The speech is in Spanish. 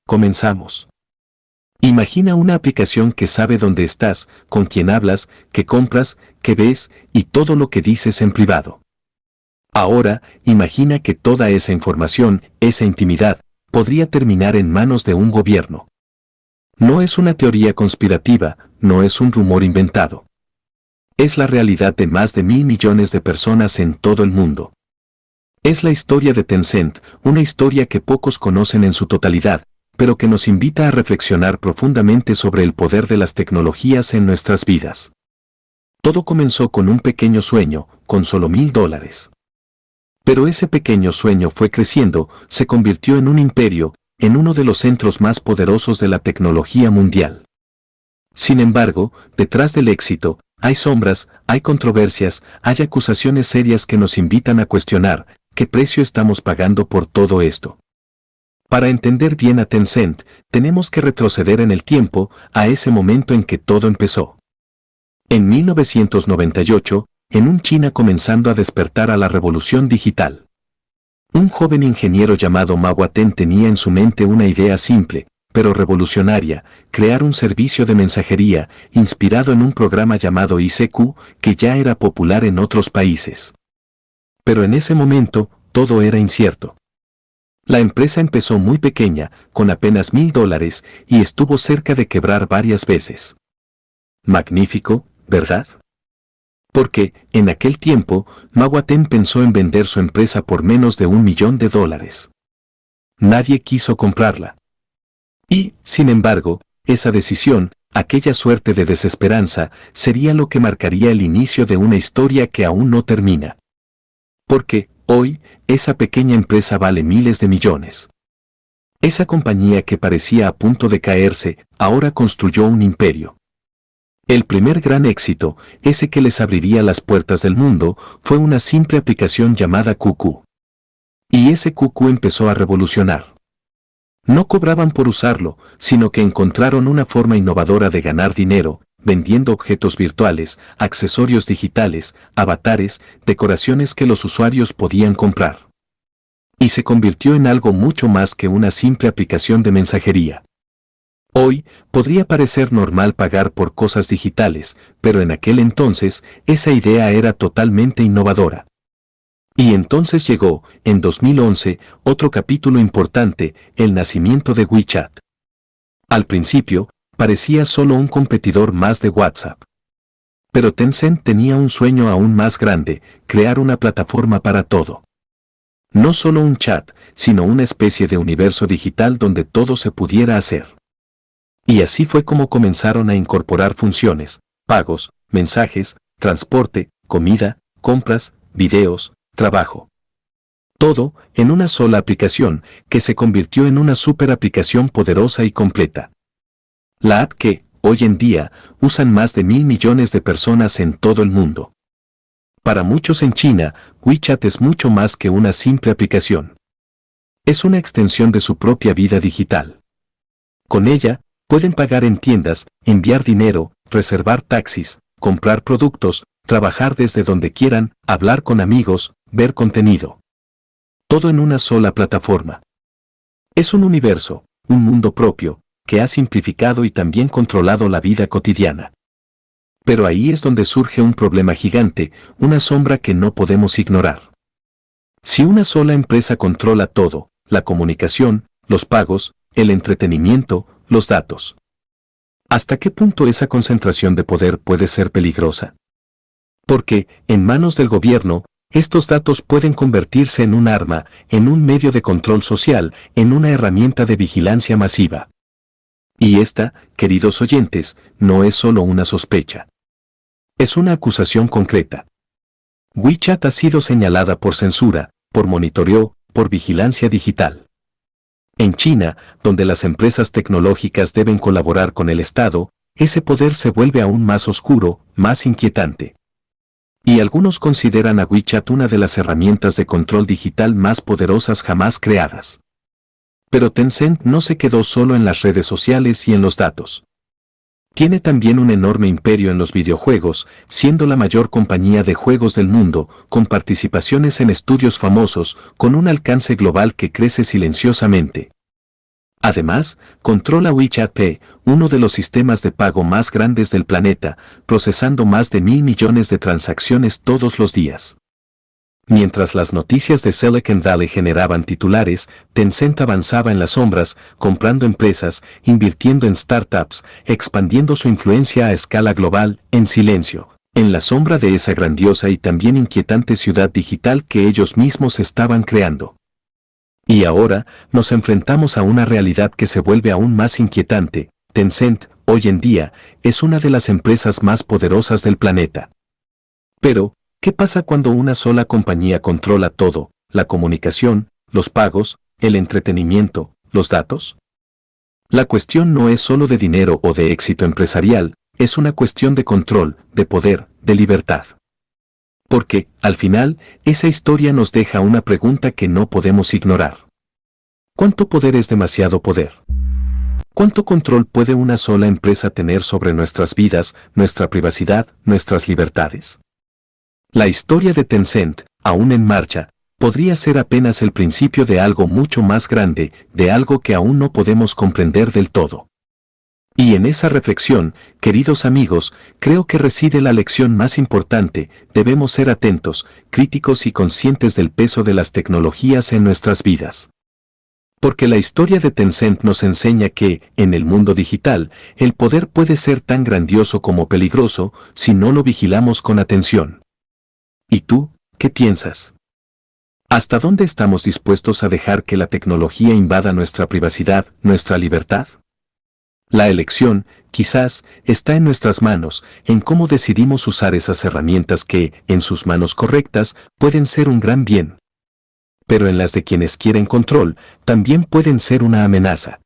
Comenzamos. Imagina una aplicación que sabe dónde estás, con quién hablas, qué compras, qué ves y todo lo que dices en privado. Ahora, imagina que toda esa información, esa intimidad, podría terminar en manos de un gobierno. No es una teoría conspirativa, no es un rumor inventado. Es la realidad de más de 1.000 millones de personas en todo el mundo. Es la historia de Tencent, una historia que pocos conocen en su totalidad, pero que nos invita a reflexionar profundamente sobre el poder de las tecnologías en nuestras vidas. Todo comenzó con un pequeño sueño, con solo $1.000. Pero ese pequeño sueño fue creciendo, se convirtió en un imperio, en uno de los centros más poderosos de la tecnología mundial. Sin embargo, detrás del éxito, hay sombras, hay controversias, hay acusaciones serias que nos invitan a cuestionar qué precio estamos pagando por todo esto. Para entender bien a Tencent, tenemos que retroceder en el tiempo, a ese momento en que todo empezó. En 1998, en un China comenzando a despertar a la revolución digital. Un joven ingeniero llamado Ma Huateng tenía en su mente una idea simple, pero revolucionaria, crear un servicio de mensajería, inspirado en un programa llamado ICQ, que ya era popular en otros países. Pero en ese momento, todo era incierto. La empresa empezó muy pequeña, con apenas $1.000, y estuvo cerca de quebrar varias veces. Magnífico, ¿verdad? Porque, en aquel tiempo, Ma Huateng pensó en vender su empresa por menos de $1 millón. Nadie quiso comprarla. Y, sin embargo, esa decisión, aquella suerte de desesperanza, sería lo que marcaría el inicio de una historia que aún no termina. Porque, hoy, esa pequeña empresa vale miles de millones. Esa compañía que parecía a punto de caerse, ahora construyó un imperio. El primer gran éxito, ese que les abriría las puertas del mundo, fue una simple aplicación llamada QQ. Y ese QQ empezó a revolucionar. No cobraban por usarlo, sino que encontraron una forma innovadora de ganar dinero, vendiendo objetos virtuales, accesorios digitales, avatares, decoraciones que los usuarios podían comprar. Y se convirtió en algo mucho más que una simple aplicación de mensajería. Hoy, podría parecer normal pagar por cosas digitales, pero en aquel entonces, esa idea era totalmente innovadora. Y entonces llegó, en 2011, otro capítulo importante, el nacimiento de WeChat. Al principio, parecía solo un competidor más de WhatsApp. Pero Tencent tenía un sueño aún más grande, crear una plataforma para todo. No solo un chat, sino una especie de universo digital donde todo se pudiera hacer. Y así fue como comenzaron a incorporar funciones, pagos, mensajes, transporte, comida, compras, videos, trabajo. Todo en una sola aplicación que se convirtió en una super aplicación poderosa y completa. La app que, hoy en día, usan más de 1.000 millones de personas en todo el mundo. Para muchos en China, WeChat es mucho más que una simple aplicación. Es una extensión de su propia vida digital. Con ella, pueden pagar en tiendas, enviar dinero, reservar taxis, comprar productos, trabajar desde donde quieran, hablar con amigos, ver contenido. Todo en una sola plataforma. Es un universo, un mundo propio, que ha simplificado y también controlado la vida cotidiana. Pero ahí es donde surge un problema gigante, una sombra que no podemos ignorar. Si una sola empresa controla todo, la comunicación, los pagos, el entretenimiento, los datos. ¿Hasta qué punto esa concentración de poder puede ser peligrosa? Porque, en manos del gobierno, estos datos pueden convertirse en un arma, en un medio de control social, en una herramienta de vigilancia masiva. Y esta, queridos oyentes, no es solo una sospecha. Es una acusación concreta. WeChat ha sido señalada por censura, por monitoreo, por vigilancia digital. En China, donde las empresas tecnológicas deben colaborar con el Estado, ese poder se vuelve aún más oscuro, más inquietante. Y algunos consideran a WeChat una de las herramientas de control digital más poderosas jamás creadas. Pero Tencent no se quedó solo en las redes sociales y en los datos. Tiene también un enorme imperio en los videojuegos, siendo la mayor compañía de juegos del mundo, con participaciones en estudios famosos, con un alcance global que crece silenciosamente. Además, controla WeChat Pay, uno de los sistemas de pago más grandes del planeta, procesando más de 1.000 millones de transacciones todos los días. Mientras las noticias de Silicon Valley generaban titulares, Tencent avanzaba en las sombras, comprando empresas, invirtiendo en startups, expandiendo su influencia a escala global, en silencio, en la sombra de esa grandiosa y también inquietante ciudad digital que ellos mismos estaban creando. Y ahora, nos enfrentamos a una realidad que se vuelve aún más inquietante. Tencent, hoy en día, es una de las empresas más poderosas del planeta. Pero, ¿qué pasa cuando una sola compañía controla todo? La comunicación, los pagos, el entretenimiento, los datos. La cuestión no es solo de dinero o de éxito empresarial, es una cuestión de control, de poder, de libertad. Porque, al final, esa historia nos deja una pregunta que no podemos ignorar. ¿Cuánto poder es demasiado poder? ¿Cuánto control puede una sola empresa tener sobre nuestras vidas, nuestra privacidad, nuestras libertades? La historia de Tencent, aún en marcha, podría ser apenas el principio de algo mucho más grande, de algo que aún no podemos comprender del todo. Y en esa reflexión, queridos amigos, creo que reside la lección más importante: debemos ser atentos, críticos y conscientes del peso de las tecnologías en nuestras vidas. Porque la historia de Tencent nos enseña que, en el mundo digital, el poder puede ser tan grandioso como peligroso si no lo vigilamos con atención. ¿Y tú, qué piensas? ¿Hasta dónde estamos dispuestos a dejar que la tecnología invada nuestra privacidad, nuestra libertad? La elección, quizás, está en nuestras manos, en cómo decidimos usar esas herramientas que, en sus manos correctas, pueden ser un gran bien. Pero en las de quienes quieren control, también pueden ser una amenaza.